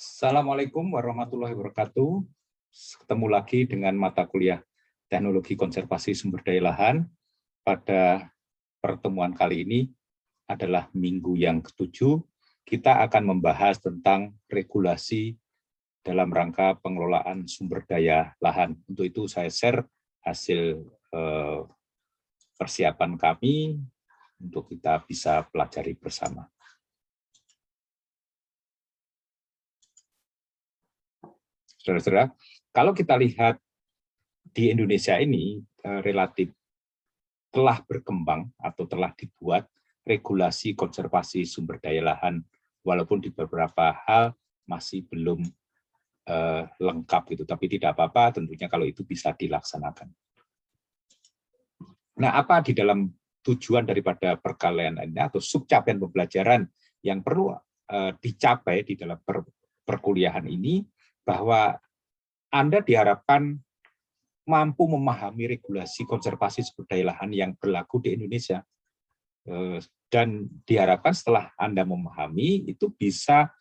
Assalamualaikum warahmatullahi wabarakatuh. Ketemu lagi dengan mata kuliah Teknologi Konservasi Sumber Daya Lahan. Pada pertemuan kali ini adalah minggu yang ke-7. Kita akan membahas tentang regulasi dalam rangka pengelolaan sumber daya lahan. Untuk itu saya share hasil persiapan kami untuk kita bisa pelajari bersama. Saudara-saudara, kalau kita lihat di Indonesia ini relatif telah berkembang atau telah dibuat regulasi konservasi sumber daya lahan, walaupun di beberapa hal masih belum lengkap gitu, tapi tidak apa-apa tentunya kalau itu bisa dilaksanakan. Nah, apa di dalam tujuan daripada perkalian ini atau subcapaian pembelajaran yang perlu dicapai di dalam perkuliahan ini, bahwa Anda diharapkan mampu memahami regulasi konservasi sumber daya lahan yang berlaku di Indonesia. Dan diharapkan setelah Anda memahami, itu bisa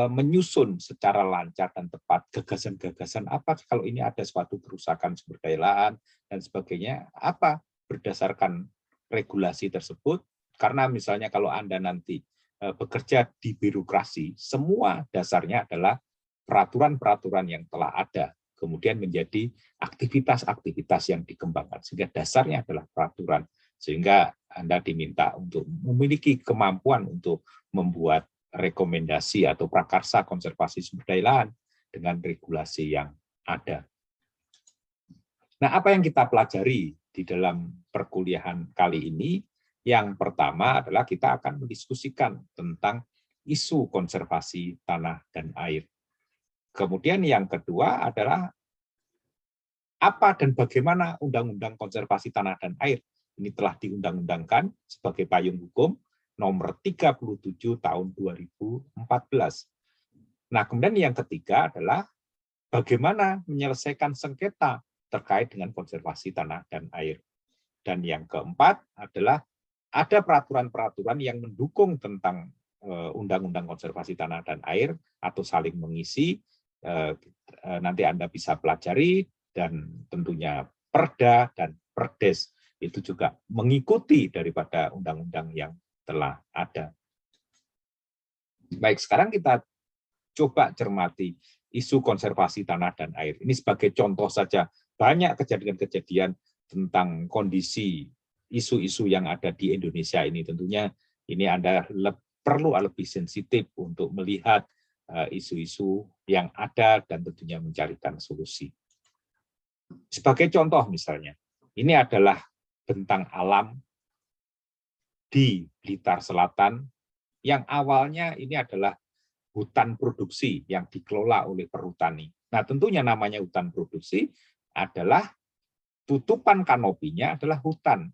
menyusun secara lancar dan tepat gagasan-gagasan apa kalau ini ada suatu kerusakan sumber daya lahan dan sebagainya, apa berdasarkan regulasi tersebut. Karena misalnya kalau Anda nanti bekerja di birokrasi, semua dasarnya adalah peraturan-peraturan yang telah ada, kemudian menjadi aktivitas-aktivitas yang dikembangkan, sehingga dasarnya adalah peraturan, sehingga Anda diminta untuk memiliki kemampuan untuk membuat rekomendasi atau prakarsa konservasi sumber daya lahan dengan regulasi yang ada. Nah, apa yang kita pelajari di dalam perkuliahan kali ini? Yang pertama adalah kita akan mendiskusikan tentang isu konservasi tanah dan air. Kemudian yang kedua adalah apa dan bagaimana Undang-Undang Konservasi Tanah dan Air ini telah diundang-undangkan sebagai payung hukum nomor 37 tahun 2014. Nah, kemudian yang ketiga adalah bagaimana menyelesaikan sengketa terkait dengan konservasi tanah dan air. Dan yang keempat adalah ada peraturan-peraturan yang mendukung tentang Undang-Undang Konservasi Tanah dan Air atau saling mengisi. Nanti Anda bisa pelajari, dan tentunya Perda dan Perdes itu juga mengikuti daripada undang-undang yang telah ada. Baik, sekarang kita coba cermati isu konservasi tanah dan air. Ini sebagai contoh saja, banyak kejadian-kejadian tentang kondisi isu-isu yang ada di Indonesia ini. Tentunya ini Anda perlu lebih sensitif untuk melihat isu-isu yang ada dan tentunya mencarikan solusi. Sebagai contoh misalnya, ini adalah bentang alam di Blitar Selatan yang awalnya ini adalah hutan produksi yang dikelola oleh perhutani. Nah, tentunya namanya hutan produksi adalah tutupan kanopinya adalah hutan.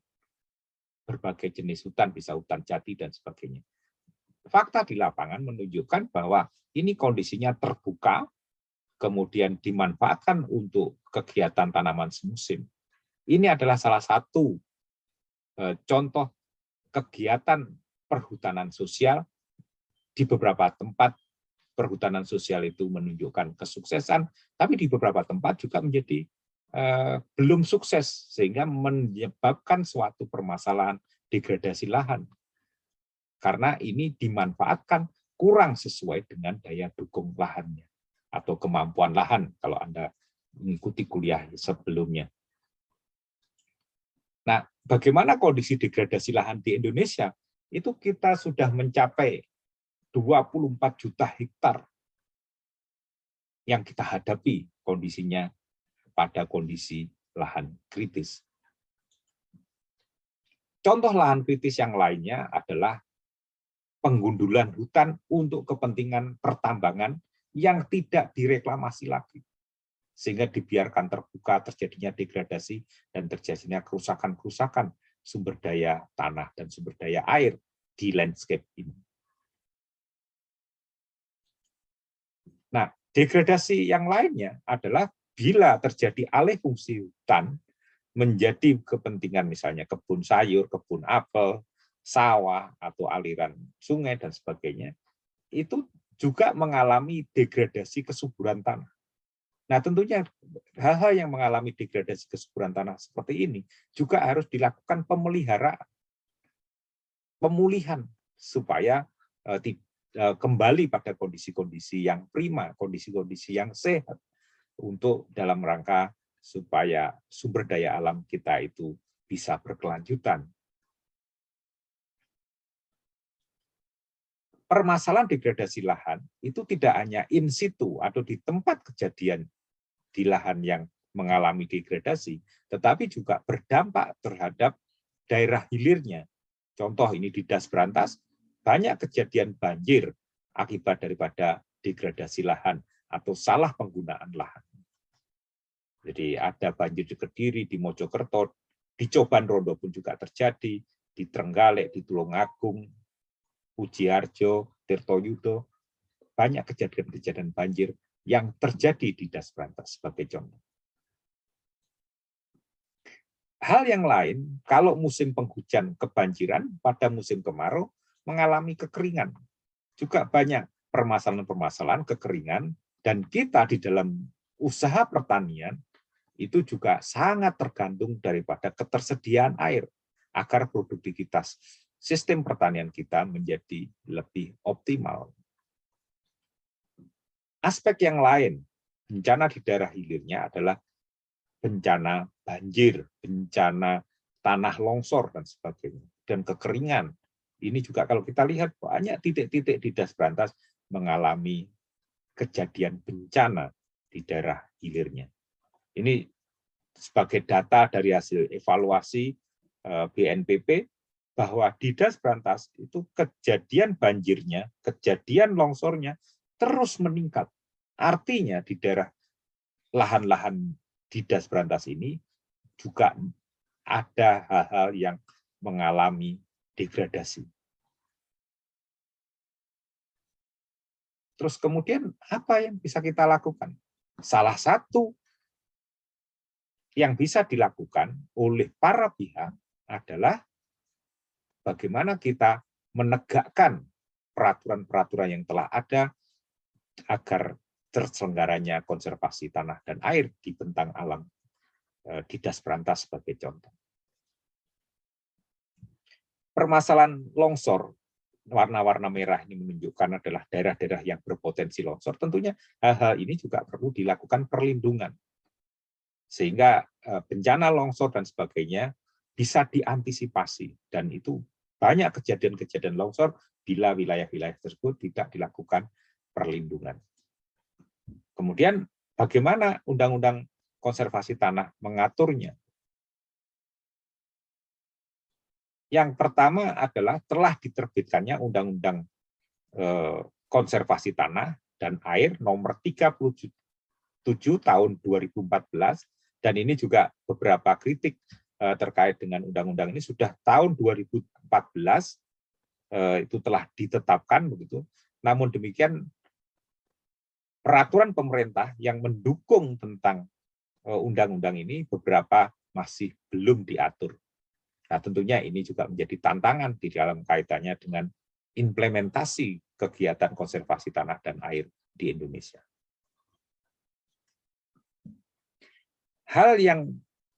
Berbagai jenis hutan, bisa hutan jati dan sebagainya. Fakta di lapangan menunjukkan bahwa ini kondisinya terbuka, kemudian dimanfaatkan untuk kegiatan tanaman semusim. Ini adalah salah satu contoh kegiatan perhutanan sosial. Di beberapa tempat perhutanan sosial itu menunjukkan kesuksesan, tapi di beberapa tempat juga menjadi belum sukses, sehingga menyebabkan suatu permasalahan degradasi lahan. Karena ini dimanfaatkan kurang sesuai dengan daya dukung lahannya atau kemampuan lahan kalau Anda mengikuti kuliah sebelumnya. Nah, bagaimana kondisi degradasi lahan di Indonesia? Itu kita sudah mencapai 24 juta hektar yang kita hadapi kondisinya pada kondisi lahan kritis. Contoh lahan kritis yang lainnya adalah penggundulan hutan untuk kepentingan pertambangan yang tidak direklamasi lagi, sehingga dibiarkan terbuka, terjadinya degradasi dan terjadinya kerusakan-kerusakan sumber daya tanah dan sumber daya air di landscape ini. Nah, degradasi yang lainnya adalah bila terjadi alih fungsi hutan menjadi kepentingan misalnya kebun sayur, kebun apel, sawah, atau aliran sungai dan sebagainya, itu juga mengalami degradasi kesuburan tanah. Nah, tentunya hal-hal yang mengalami degradasi kesuburan tanah seperti ini juga harus dilakukan pemeliharaan, pemulihan supaya kembali pada kondisi-kondisi yang prima, kondisi-kondisi yang sehat untuk dalam rangka supaya sumber daya alam kita itu bisa berkelanjutan. Permasalahan degradasi lahan itu tidak hanya in situ atau di tempat kejadian di lahan yang mengalami degradasi, tetapi juga berdampak terhadap daerah hilirnya. Contoh ini di Das Brantas, banyak kejadian banjir akibat daripada degradasi lahan atau salah penggunaan lahan. Jadi ada banjir di Kediri, di Mojokerto, di Coban Rondo pun juga terjadi, di Trenggalek, di Tulungagung, Pujiharjo, Tirtoyudo, banyak kejadian-kejadian banjir yang terjadi di Das Brantas sebagai contoh. Hal yang lain, kalau musim penghujan kebanjiran, pada musim kemarau mengalami kekeringan. Juga banyak permasalahan-permasalahan kekeringan, dan kita di dalam usaha pertanian itu juga sangat tergantung daripada ketersediaan air, agar produktivitas sistem pertanian kita menjadi lebih optimal. Aspek yang lain, bencana di daerah hilirnya adalah bencana banjir, bencana tanah longsor, dan sebagainya, dan kekeringan. Ini juga kalau kita lihat banyak titik-titik di Das Brantas mengalami kejadian bencana di daerah hilirnya. Ini sebagai data dari hasil evaluasi BNPB, bahwa di Das Brantas itu kejadian banjirnya, kejadian longsornya terus meningkat. Artinya di daerah lahan-lahan di Das Brantas ini juga ada hal-hal yang mengalami degradasi. Terus kemudian apa yang bisa kita lakukan? Salah satu yang bisa dilakukan oleh para pihak adalah bagaimana kita menegakkan peraturan-peraturan yang telah ada agar terselenggaranya konservasi tanah dan air di bentang alam di Das Brantas sebagai contoh. Permasalahan longsor, warna-warna merah ini menunjukkan adalah daerah-daerah yang berpotensi longsor. Tentunya hal-hal ini juga perlu dilakukan perlindungan, sehingga bencana longsor dan sebagainya bisa diantisipasi, dan itu banyak kejadian-kejadian longsor bila wilayah-wilayah tersebut tidak dilakukan perlindungan. Kemudian bagaimana Undang-Undang Konservasi Tanah mengaturnya? Yang pertama adalah telah diterbitkannya Undang-Undang Konservasi Tanah dan Air nomor 37 tahun 2014, dan ini juga beberapa kritik terkait dengan undang-undang ini sudah tahun 2014 itu telah ditetapkan begitu. Namun demikian peraturan pemerintah yang mendukung tentang undang-undang ini beberapa masih belum diatur. Nah, tentunya ini juga menjadi tantangan di dalam kaitannya dengan implementasi kegiatan konservasi tanah dan air di Indonesia. Hal yang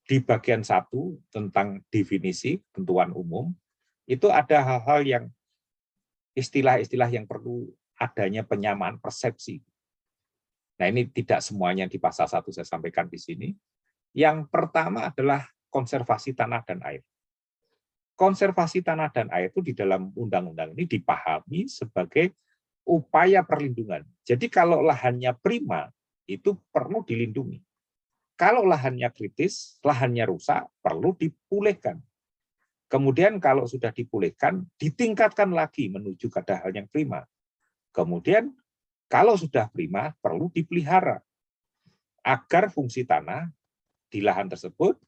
di bagian 1 tentang definisi ketentuan umum, itu ada hal-hal yang istilah-istilah yang perlu adanya penyamaan persepsi. Nah, ini tidak semuanya di pasal 1 saya sampaikan di sini. Yang pertama adalah konservasi tanah dan air. Konservasi tanah dan air itu di dalam undang-undang ini dipahami sebagai upaya perlindungan. Jadi kalau lahannya prima, itu perlu dilindungi. Kalau lahannya kritis, lahannya rusak, perlu dipulihkan. Kemudian kalau sudah dipulihkan, ditingkatkan lagi menuju ke hal yang prima. Kemudian kalau sudah prima, perlu dipelihara agar fungsi tanah di lahan tersebut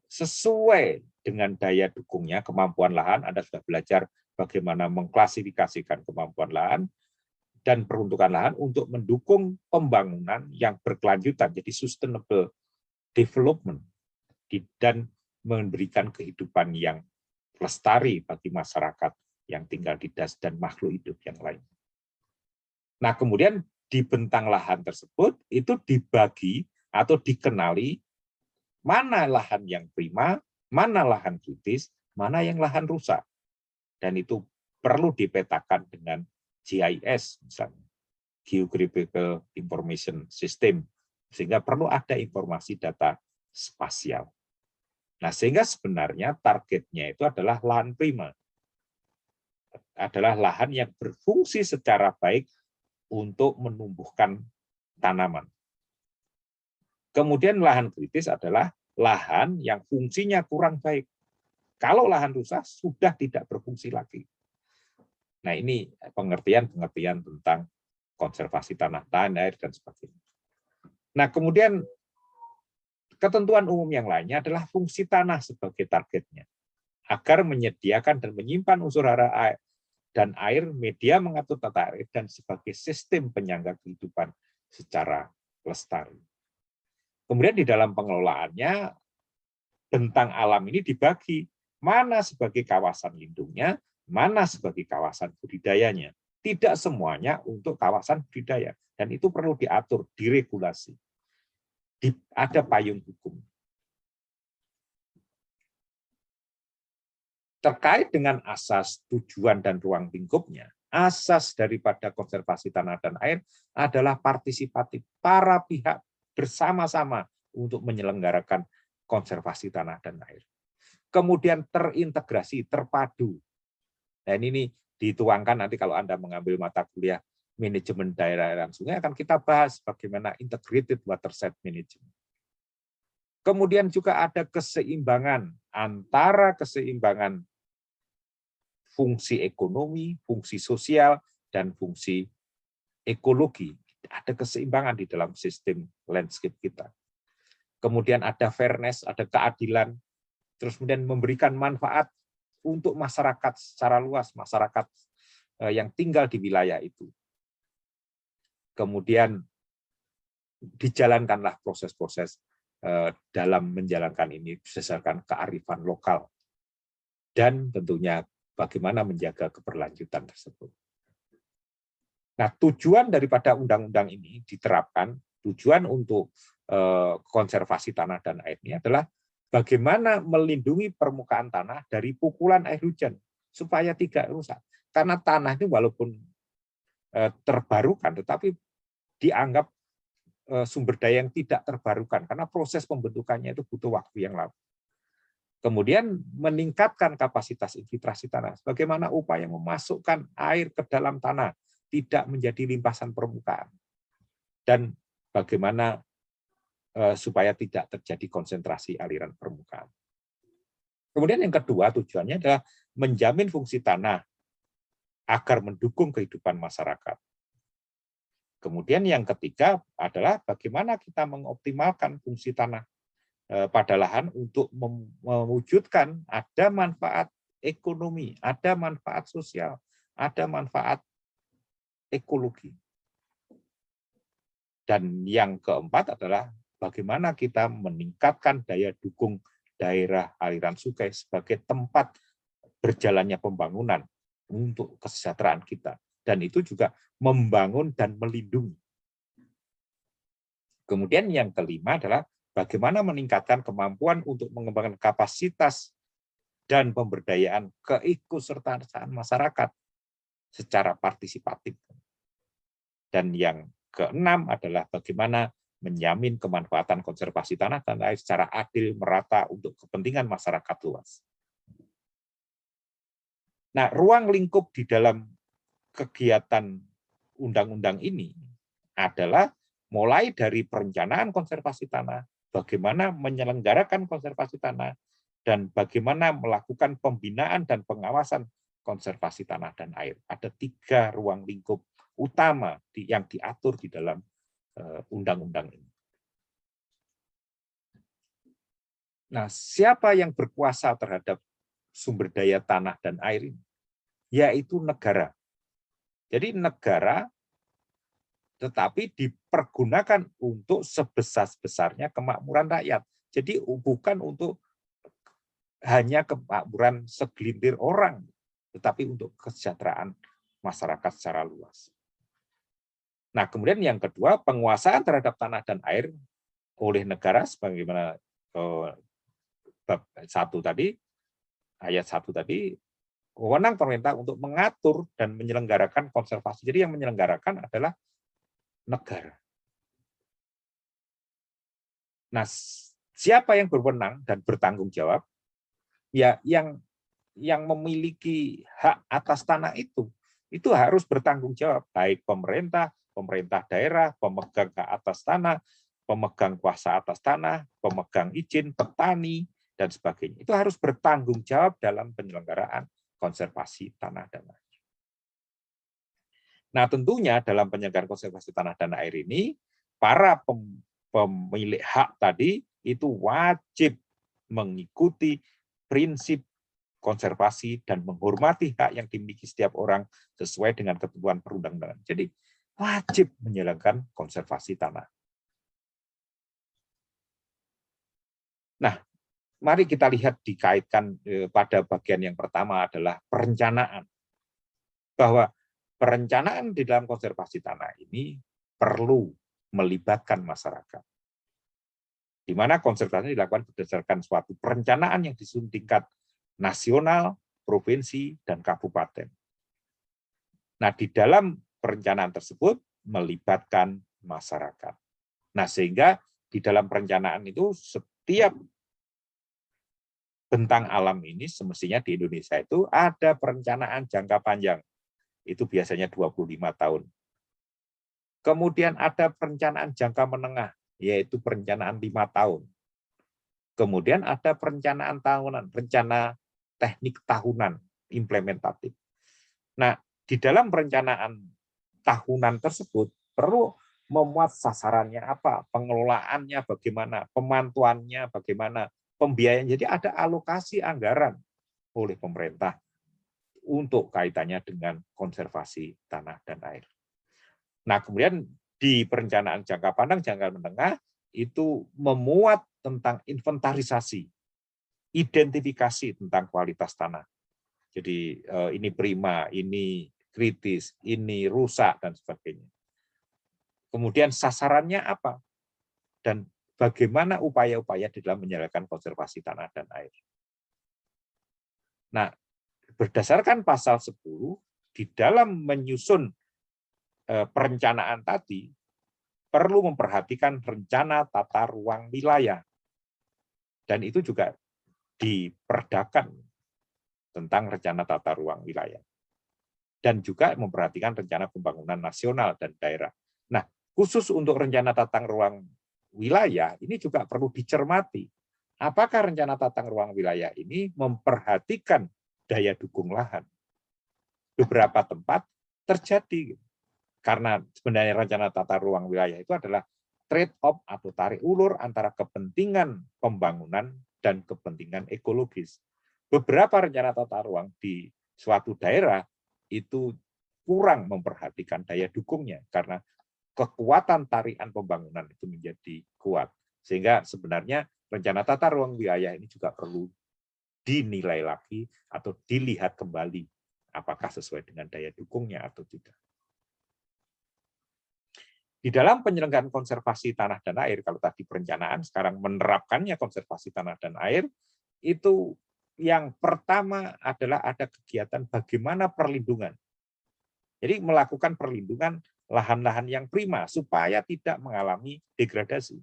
sesuai dengan daya dukungnya, kemampuan lahan. Anda sudah belajar bagaimana mengklasifikasikan kemampuan lahan dan peruntukan lahan untuk mendukung pembangunan yang berkelanjutan, jadi sustainable development, dan memberikan kehidupan yang lestari bagi masyarakat yang tinggal di Das dan makhluk hidup yang lain. Nah, kemudian di bentang lahan tersebut itu dibagi atau dikenali mana lahan yang prima, mana lahan kritis, mana yang lahan rusak. Dan itu perlu dipetakan dengan GIS misalnya, Geographical Information System, sehingga perlu ada informasi data spasial. Nah, sehingga sebenarnya targetnya itu adalah lahan prima, adalah lahan yang berfungsi secara baik untuk menumbuhkan tanaman. Kemudian lahan kritis adalah lahan yang fungsinya kurang baik. Kalau lahan rusak sudah tidak berfungsi lagi. Nah, ini pengertian-pengertian tentang konservasi tanah, air, dan sebagainya. Nah, kemudian ketentuan umum yang lainnya adalah fungsi tanah sebagai targetnya. Agar menyediakan dan menyimpan unsur hara air dan air, media mengatur tata air, dan sebagai sistem penyangga kehidupan secara lestari. Kemudian di dalam pengelolaannya, bentang alam ini dibagi, mana sebagai kawasan lindungnya, mana sebagai kawasan budidayanya. Tidak semuanya untuk kawasan budidaya, dan itu perlu diatur, diregulasi. Ada payung hukum. Terkait dengan asas, tujuan, dan ruang lingkupnya, asas daripada konservasi tanah dan air adalah partisipatif. Para pihak bersama-sama untuk menyelenggarakan konservasi tanah dan air. Kemudian terintegrasi, terpadu. Dan ini dituangkan nanti kalau Anda mengambil mata kuliah manajemen daerah dan sungai, akan kita bahas bagaimana integrated watershed management. Kemudian juga ada keseimbangan antara keseimbangan fungsi ekonomi, fungsi sosial, dan fungsi ekologi. Ada keseimbangan di dalam sistem landscape kita. Kemudian ada fairness, ada keadilan, terus kemudian memberikan manfaat untuk masyarakat secara luas, masyarakat yang tinggal di wilayah itu. Kemudian dijalankanlah proses-proses dalam menjalankan ini berdasarkan kearifan lokal. Dan tentunya bagaimana menjaga keberlanjutan tersebut. Nah, tujuan daripada undang-undang ini diterapkan, tujuan untuk konservasi tanah dan air ini adalah bagaimana melindungi permukaan tanah dari pukulan air hujan supaya tidak rusak. Karena tanah itu walaupun terbarukan, tetapi dianggap sumber daya yang tidak terbarukan karena proses pembentukannya itu butuh waktu yang lama. Kemudian meningkatkan kapasitas infiltrasi tanah. Bagaimana upaya memasukkan air ke dalam tanah, tidak menjadi limpasan permukaan. Dan bagaimana supaya tidak terjadi konsentrasi aliran permukaan. Kemudian yang kedua tujuannya adalah menjamin fungsi tanah agar mendukung kehidupan masyarakat. Kemudian yang ketiga adalah bagaimana kita mengoptimalkan fungsi tanah pada lahan untuk mewujudkan ada manfaat ekonomi, ada manfaat sosial, ada manfaat ekologi. Dan yang keempat adalah bagaimana kita meningkatkan daya dukung daerah aliran sungai sebagai tempat berjalannya pembangunan untuk kesejahteraan kita. Dan itu juga membangun dan melindungi. Kemudian yang kelima adalah bagaimana meningkatkan kemampuan untuk mengembangkan kapasitas dan pemberdayaan keikutsertaan masyarakat secara partisipatif. Dan yang keenam adalah bagaimana menjamin kemanfaatan konservasi tanah dan air secara adil, merata untuk kepentingan masyarakat luas. Nah, ruang lingkup di dalam kegiatan undang-undang ini adalah mulai dari perencanaan konservasi tanah, bagaimana menyelenggarakan konservasi tanah, dan bagaimana melakukan pembinaan dan pengawasan konservasi tanah dan air. Ada 3 ruang lingkup utama yang diatur di dalam undang-undang ini. Nah, siapa yang berkuasa terhadap sumber daya tanah dan air ini? Yaitu negara. Jadi negara tetapi dipergunakan untuk sebesar-besarnya kemakmuran rakyat. Jadi bukan untuk hanya kemakmuran segelintir orang, tetapi untuk kesejahteraan masyarakat secara luas. Nah, kemudian yang kedua, penguasaan terhadap tanah dan air oleh negara sebagaimana bab 1 tadi, ayat 1 tadi, wewenang pemerintah untuk mengatur dan menyelenggarakan konservasi. Jadi yang menyelenggarakan adalah negara. Nah, siapa yang berwenang dan bertanggung jawab? Ya, yang memiliki hak atas tanah itu harus bertanggung jawab, baik pemerintah, pemerintah daerah, pemegang hak atas tanah, pemegang kuasa atas tanah, pemegang izin, petani, dan sebagainya. Itu harus bertanggung jawab dalam penyelenggaraan konservasi tanah dan air. Nah, tentunya dalam penyelenggaraan konservasi tanah dan air ini, para pemilik hak tadi itu wajib mengikuti prinsip konservasi dan menghormati hak yang dimiliki setiap orang sesuai dengan ketentuan perundang-undangan. Jadi wajib menjalankan konservasi tanah. Nah, mari kita lihat dikaitkan pada bagian yang pertama adalah perencanaan. Bahwa perencanaan di dalam konservasi tanah ini perlu melibatkan masyarakat. Di mana konservasi dilakukan berdasarkan suatu perencanaan yang disusun tingkat nasional, provinsi, dan kabupaten. Nah, di dalam perencanaan tersebut melibatkan masyarakat. Nah, sehingga di dalam perencanaan itu setiap bentang alam ini semestinya di Indonesia itu ada perencanaan jangka panjang. Itu biasanya 25 tahun. Kemudian ada perencanaan jangka menengah, yaitu perencanaan 5 tahun. Kemudian ada perencanaan tahunan, rencana teknik tahunan, implementatif. Nah, di dalam perencanaan tahunan tersebut perlu memuat sasarannya apa, pengelolaannya bagaimana, pemantuannya bagaimana, pembiayaan. Jadi ada alokasi anggaran oleh pemerintah untuk kaitannya dengan konservasi tanah dan air. Nah, kemudian di perencanaan jangka pandang, jangka menengah itu memuat tentang inventarisasi, identifikasi tentang kualitas tanah. Jadi ini prima, ini kritis, ini rusak, dan sebagainya. Kemudian sasarannya apa? Dan bagaimana upaya-upaya di dalam menjalankan konservasi tanah dan air. Nah, berdasarkan pasal 10, di dalam menyusun perencanaan tadi, perlu memperhatikan rencana tata ruang wilayah. Dan itu juga diperdakan tentang rencana tata ruang wilayah. Dan juga memperhatikan rencana pembangunan nasional dan daerah. Nah, khusus untuk rencana tata ruang wilayah, ini juga perlu dicermati. Apakah rencana tata ruang wilayah ini memperhatikan daya dukung lahan? Beberapa tempat terjadi. Karena sebenarnya rencana tata ruang wilayah itu adalah trade-off atau tarik ulur antara kepentingan pembangunan dan kepentingan ekologis. Beberapa rencana tata ruang di suatu daerah itu kurang memperhatikan daya dukungnya karena kekuatan tarikan pembangunan itu menjadi kuat. Sehingga sebenarnya rencana tata ruang wilayah ini juga perlu dinilai lagi atau dilihat kembali apakah sesuai dengan daya dukungnya atau tidak. Di dalam penyelenggaraan konservasi tanah dan air, kalau tadi perencanaan, sekarang menerapkannya konservasi tanah dan air, itu yang pertama adalah ada kegiatan bagaimana perlindungan. Jadi melakukan perlindungan lahan-lahan yang prima, supaya tidak mengalami degradasi.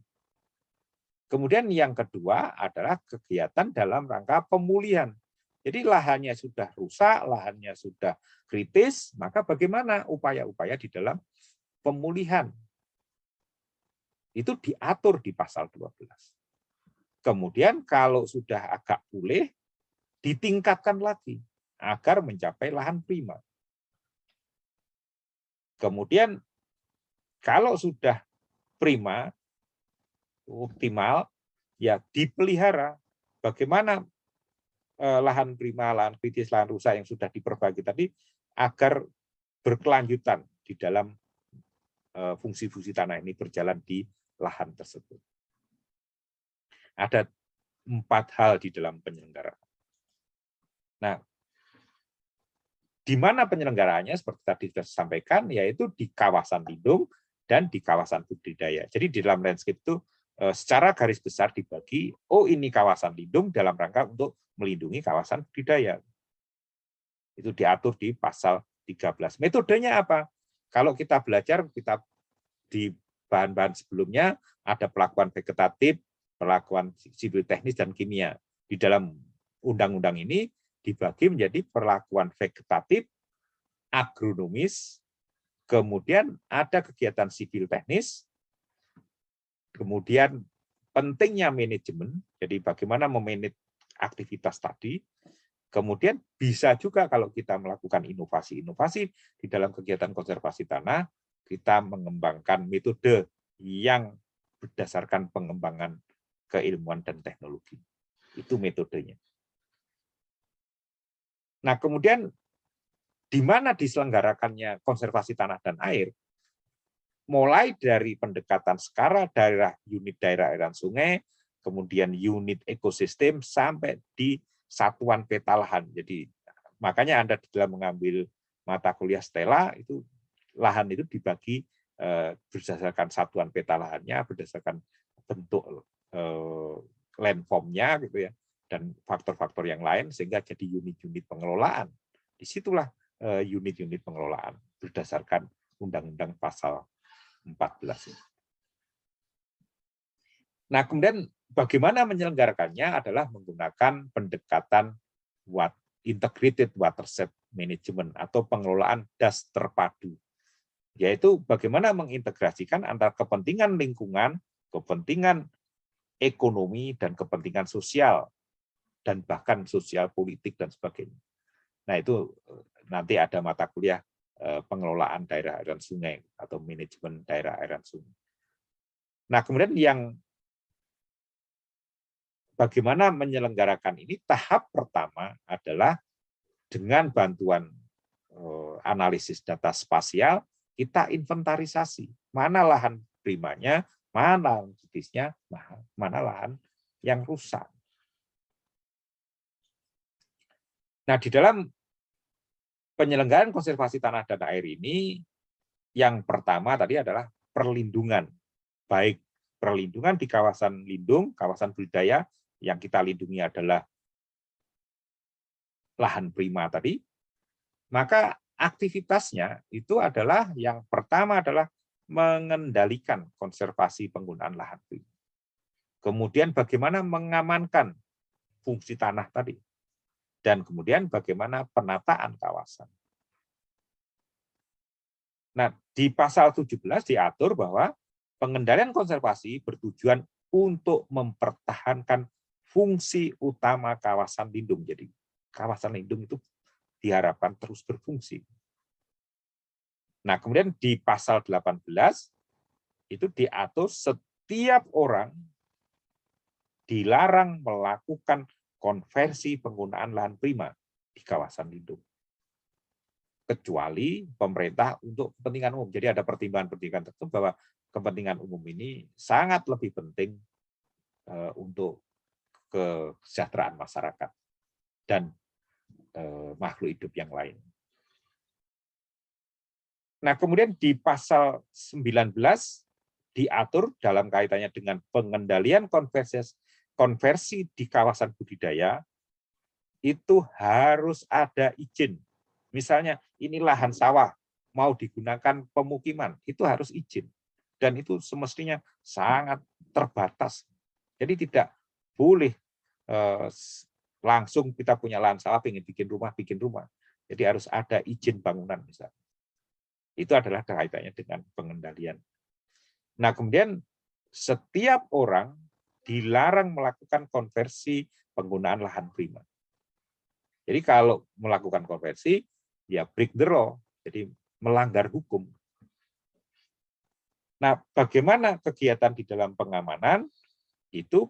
Kemudian yang kedua adalah kegiatan dalam rangka pemulihan. Jadi lahannya sudah rusak, lahannya sudah kritis, maka bagaimana upaya-upaya di dalam pemulihan? Itu diatur di pasal 12. Kemudian kalau sudah agak pulih, ditingkatkan lagi agar mencapai lahan prima. Kemudian kalau sudah prima, optimal, ya dipelihara. Bagaimana lahan prima, lahan kritis, lahan rusak yang sudah diperbaiki tadi, agar berkelanjutan di dalam fungsi-fungsi tanah ini berjalan di lahan tersebut. Ada 4 hal di dalam penyelenggaraan. Nah, di mana penyelenggaraannya seperti tadi sudah disampaikan, yaitu di kawasan lindung dan di kawasan budidaya. Jadi di dalam landscape itu secara garis besar dibagi, oh ini kawasan lindung dalam rangka untuk melindungi kawasan budidaya. Itu diatur di pasal 13. Metodenya apa? Kalau kita belajar, kita di bahan-bahan sebelumnya ada pelakuan vegetatif, pelakuan sipil teknis, dan kimia. Di dalam undang-undang ini dibagi menjadi perlakuan vegetatif, agronomis, kemudian ada kegiatan sipil teknis, kemudian pentingnya manajemen, jadi bagaimana memanage aktivitas tadi, kemudian bisa juga kalau kita melakukan inovasi-inovasi di dalam kegiatan konservasi tanah, kita mengembangkan metode yang berdasarkan pengembangan keilmuan dan teknologi. Itu metodenya. Nah, kemudian di mana diselenggarakannya konservasi tanah dan air, mulai dari pendekatan skala daerah, unit daerah aliran sungai, kemudian unit ekosistem, sampai di satuan peta lahan. Jadi makanya Anda dalam mengambil mata kuliah Stella, itu lahan itu dibagi berdasarkan satuan peta lahannya, berdasarkan bentuk landform-nya, gitu ya, dan faktor-faktor yang lain, sehingga jadi unit-unit pengelolaan. Disitulah unit-unit pengelolaan berdasarkan Undang-Undang Pasal 14. Nah, kemudian bagaimana menyelenggarakannya adalah menggunakan pendekatan integrated watershed management atau pengelolaan das terpadu, yaitu bagaimana mengintegrasikan antara kepentingan lingkungan, kepentingan ekonomi, dan kepentingan sosial, dan bahkan sosial politik dan sebagainya. Nah, itu nanti ada mata kuliah pengelolaan daerah aliran sungai atau manajemen daerah aliran sungai. Nah, kemudian yang bagaimana menyelenggarakan ini, tahap pertama adalah dengan bantuan analisis data spasial, kita inventarisasi mana lahan primanya, mana kritisnya, mana lahan yang rusak. Nah, di dalam penyelenggaraan konservasi tanah dan air ini, yang pertama tadi adalah perlindungan, baik perlindungan di kawasan lindung, kawasan budidaya, yang kita lindungi adalah lahan prima tadi, maka aktivitasnya itu adalah yang pertama adalah mengendalikan konservasi penggunaan lahan prima. Kemudian bagaimana mengamankan fungsi tanah tadi, dan kemudian bagaimana penataan kawasan. Nah, di pasal 17 diatur bahwa pengendalian konservasi bertujuan untuk mempertahankan fungsi utama kawasan lindung. Jadi kawasan lindung itu diharapkan terus berfungsi. Nah, kemudian di pasal 18 itu diatur setiap orang dilarang melakukan konversi penggunaan lahan prima di kawasan lindung, kecuali pemerintah untuk kepentingan umum. Jadi ada pertimbangan-pertimbangan tertentu bahwa kepentingan umum ini sangat lebih penting untuk kesejahteraan masyarakat dan makhluk hidup yang lain. Nah, kemudian di pasal 19 diatur dalam kaitannya dengan pengendalian konversi di kawasan budidaya, itu harus ada izin. Misalnya ini lahan sawah mau digunakan pemukiman, itu harus izin. Dan itu semestinya sangat terbatas. Jadi tidak boleh langsung kita punya lahan sawah, ingin bikin rumah. Jadi harus ada izin bangunan misalnya. Itu adalah kaitannya dengan pengendalian. Nah, kemudian setiap orang dilarang melakukan konversi penggunaan lahan prima. Jadi kalau melakukan konversi, ya break the law, jadi melanggar hukum. Nah, bagaimana kegiatan di dalam pengamanan itu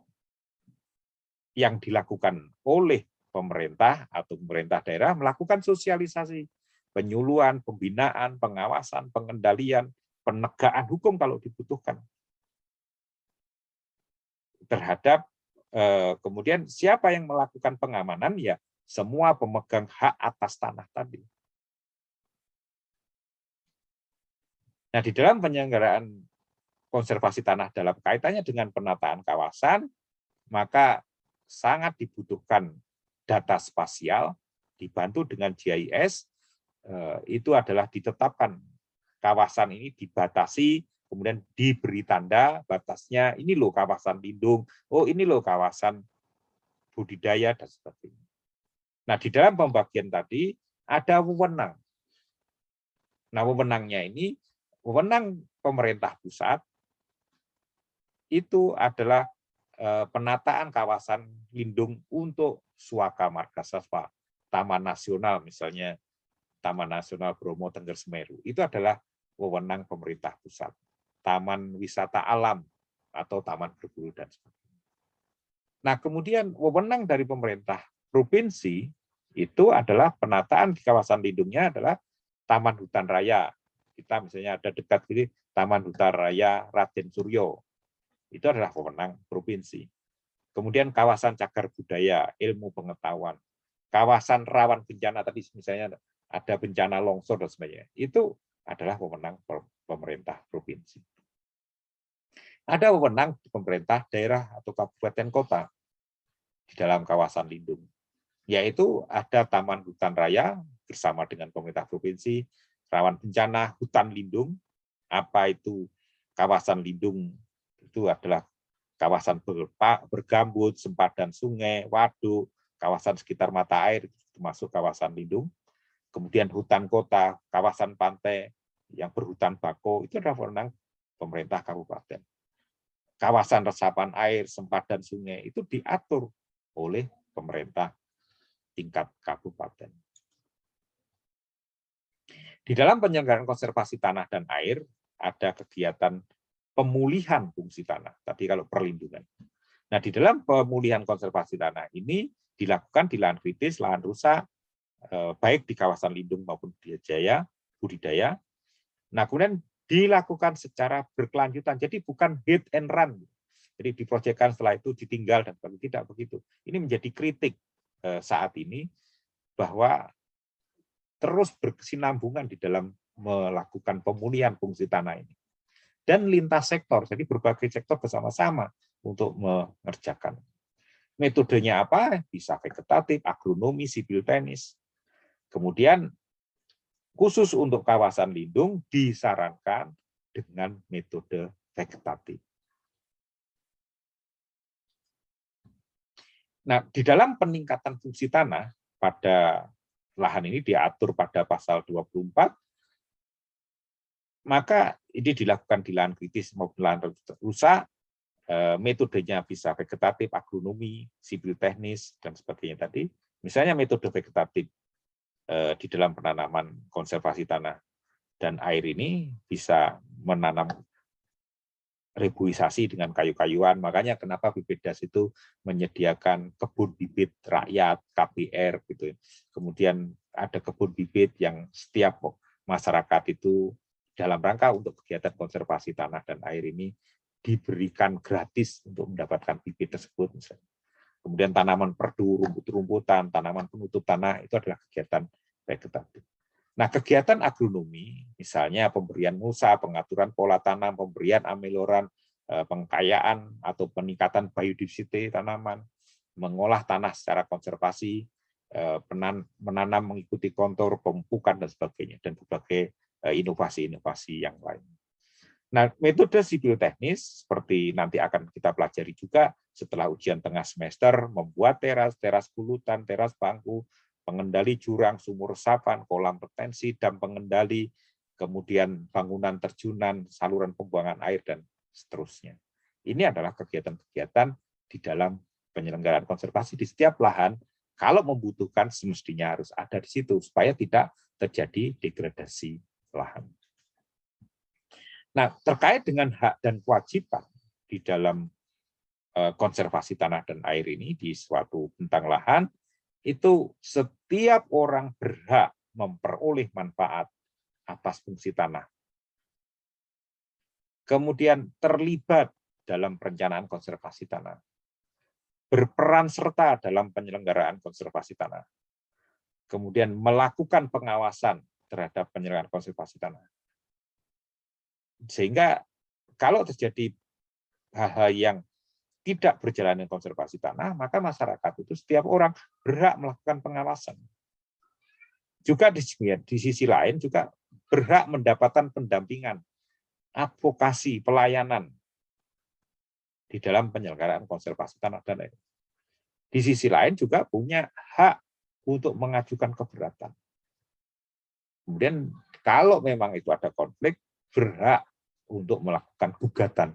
yang dilakukan oleh pemerintah atau pemerintah daerah melakukan sosialisasi, penyuluhan, pembinaan, pengawasan, pengendalian, penegakan hukum kalau dibutuhkan. Terhadap kemudian siapa yang melakukan pengamanan, ya semua pemegang hak atas tanah tadi. Nah, di dalam penyelenggaraan konservasi tanah dalam kaitannya dengan penataan kawasan, maka sangat dibutuhkan data spasial dibantu dengan GIS. Itu adalah ditetapkan kawasan ini dibatasi, kemudian diberi tanda batasnya, ini loh kawasan lindung, oh ini loh kawasan budidaya, dan sebagainya. Nah, di dalam pembagian tadi ada wewenang. Nah, wewenangnya ini, wewenang pemerintah pusat itu adalah penataan kawasan lindung untuk suaka marga satwa, taman nasional misalnya, Taman Nasional Bromo Tengger Semeru, itu adalah wewenang pemerintah pusat. Taman wisata alam atau taman berburu dan sebagainya. Nah, kemudian wewenang dari pemerintah provinsi itu adalah penataan di kawasan lindungnya adalah Taman Hutan Raya. Kita misalnya ada dekat ini Taman Hutan Raya Raden Suryo. Itu adalah wewenang provinsi. Kemudian kawasan cagar budaya, ilmu pengetahuan, kawasan rawan bencana tadi misalnya ada bencana longsor dan sebagainya, itu adalah wewenang pemerintah provinsi. Ada wewenang pemerintah daerah atau kabupaten kota di dalam kawasan lindung, yaitu ada Taman Hutan Raya bersama dengan pemerintah provinsi, rawan bencana, hutan lindung. Apa itu kawasan lindung? Itu adalah kawasan bergambut, sempadan sungai, waduk, kawasan sekitar mata air, termasuk kawasan lindung. Kemudian hutan kota, kawasan pantai yang berhutan bako, itu adalah wewenang pemerintah kabupaten. Kawasan resapan air, sempadan sungai, itu diatur oleh pemerintah tingkat kabupaten. Di dalam penyelenggaraan konservasi tanah dan air, ada kegiatan pemulihan fungsi tanah. Tadi kalau perlindungan. Nah, di dalam pemulihan konservasi tanah ini dilakukan di lahan kritis, lahan rusak, baik di kawasan lindung maupun budidaya. Nah, kemudian dilakukan secara berkelanjutan. Jadi bukan hit and run. Jadi diproyekkan setelah itu ditinggal dan tidak begitu. Ini menjadi kritik saat ini bahwa terus berkesinambungan di dalam melakukan pemulihan fungsi tanah ini. Dan lintas sektor, jadi berbagai sektor bersama-sama untuk mengerjakan. Metodenya apa? Bisa vegetatif, agronomi, sipil teknis. Kemudian khusus untuk kawasan lindung disarankan dengan metode vegetatif. Nah, di dalam peningkatan fungsi tanah pada lahan ini diatur pada pasal 24, maka ini dilakukan di lahan kritis maupun lahan rusak, metodenya bisa vegetatif, agronomi, sipil teknis, dan sebagainya tadi. Misalnya metode vegetatif di dalam penanaman konservasi tanah dan air ini bisa menanam rebuisasi dengan kayu-kayuan. Makanya kenapa BPDAS itu menyediakan kebun bibit rakyat, KBR gitu. Kemudian ada kebun bibit yang setiap masyarakat itu dalam rangka untuk kegiatan konservasi tanah dan air ini diberikan gratis untuk mendapatkan bibit tersebut misalnya. Kemudian tanaman perdu, rumput-rumputan, tanaman penutup tanah itu adalah kegiatan vegetatif. Nah, kegiatan agronomi, misalnya pemberian mulsa, pengaturan pola tanam, pemberian ameloran, pengkayaan atau peningkatan biodiversity tanaman, mengolah tanah secara konservasi, menanam mengikuti kontur, pemupukan, dan sebagainya, dan berbagai inovasi-inovasi yang lain. Nah, metode sipil teknis seperti nanti akan kita pelajari juga setelah ujian tengah semester, membuat teras gulutan, teras bangku, pengendali jurang, sumur resapan, kolam retensi, dam pengendali, kemudian bangunan terjunan, saluran pembuangan air, dan seterusnya. Ini adalah kegiatan-kegiatan di dalam penyelenggaraan konservasi di setiap lahan. Kalau membutuhkan, semestinya harus ada di situ, supaya tidak terjadi degradasi lahan. Nah, terkait dengan hak dan kewajiban di dalam konservasi tanah dan air ini di suatu bentang lahan, itu setiap orang berhak memperoleh manfaat atas fungsi tanah. Kemudian terlibat dalam perencanaan konservasi tanah. Berperan serta dalam penyelenggaraan konservasi tanah. Kemudian melakukan pengawasan terhadap penyelenggaraan konservasi tanah. Sehingga kalau terjadi hal-hal yang tidak berjalan dengan konservasi tanah, maka masyarakat itu setiap orang berhak melakukan pengawasan. Juga di sisi lain juga berhak mendapatkan pendampingan, advokasi, pelayanan di dalam penyelenggaraan konservasi tanah dan air. Di sisi lain juga punya hak untuk mengajukan keberatan. Kemudian kalau memang itu ada konflik, berhak untuk melakukan gugatan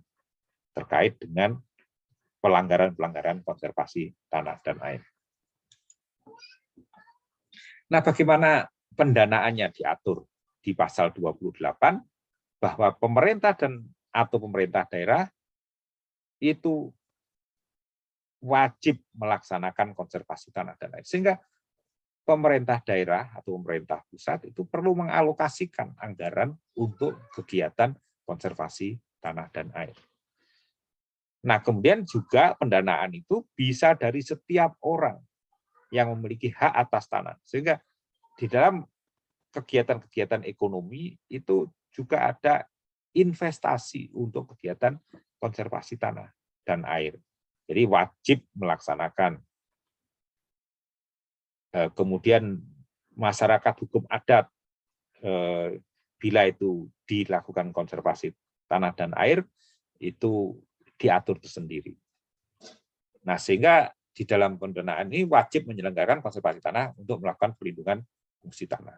terkait dengan pelanggaran-pelanggaran konservasi tanah dan air. Nah, bagaimana pendanaannya diatur di pasal 28 bahwa pemerintah atau pemerintah daerah itu wajib melaksanakan konservasi tanah dan air. Sehingga pemerintah daerah atau pemerintah pusat itu perlu mengalokasikan anggaran untuk kegiatan konservasi tanah dan air. Nah, kemudian juga pendanaan itu bisa dari setiap orang yang memiliki hak atas tanah. Sehingga di dalam kegiatan-kegiatan ekonomi itu juga ada investasi untuk kegiatan konservasi tanah dan air. Jadi wajib melaksanakan. Kemudian masyarakat hukum adat, bila itu dilakukan konservasi tanah dan air, itu diatur tersendiri. Nah, sehingga di dalam pendanaan ini wajib menyelenggarakan konservasi tanah untuk melakukan perlindungan fungsi tanah.